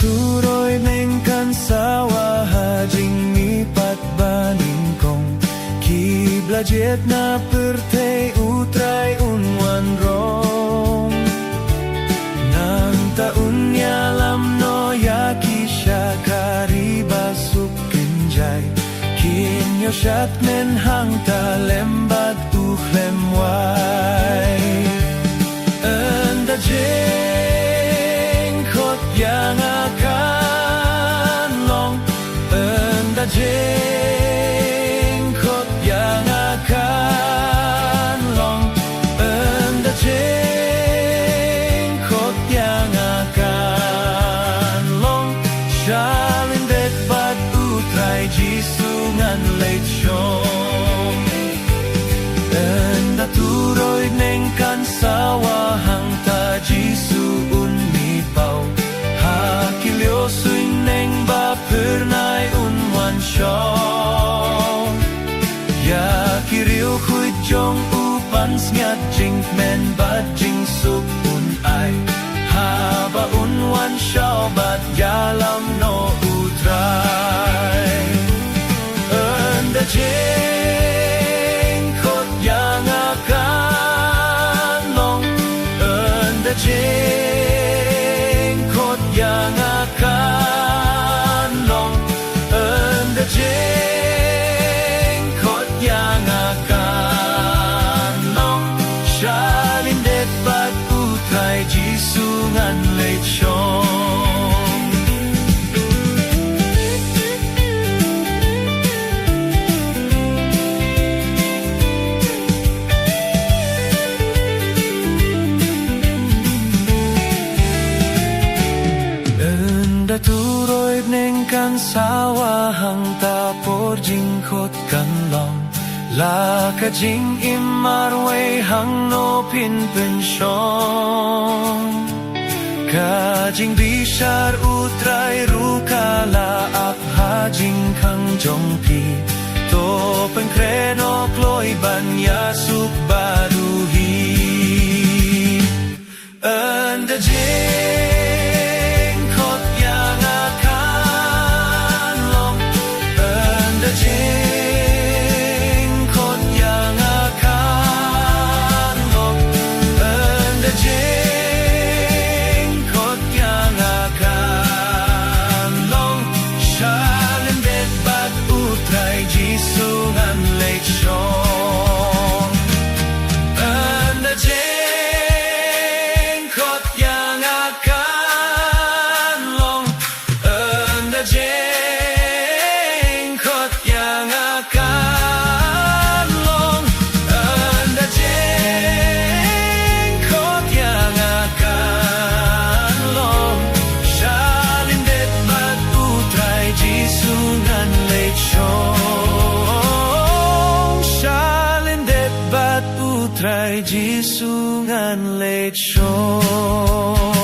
turoy neng kan sawa hajing mi patbaning kong ki blajet na pertei utrai unwan rong nang taunnya lam no yaki syakari basuk kenjai kinyo syat men hang ta lembat ukhlem wai enda jeng khot yang akan long enda jeng khot yang akan long enda jeng khot yang akan long shalin det bat utrai jisungan leit shong enda turoy neng kan sawa hang ta jisu un mi pau hakilyo suin neng ba pernai un wan shong ya kiriu khuit jong upan sngat jing men ba jing suk un ai ha ba un wan shao bat ya lam no utrai enda jeng khot yang akan long enda jeng khot yang akan long enda jeng khot yang akan long shalin det bat utrai jisungan leit shong turoy neng kan sawa hang ta por jing khot kan long la ka jing imar wei hang no pin pen shong ka jing bishar utrai rukala ap ha jing khang jong pi to pen kreno kloi ban ya suk baru hi anda jeng khot yang akan long anda jeng khot yang akan long anda jeng khot yang akan long shalin det bat utrai jisungan leit shong anda jeng khot yang akan long anda jeng khot yang akan long anda jeng khot yang akan long shalin det bat utrai jisungan leit shong shalin det bat utrai jisungan leit shong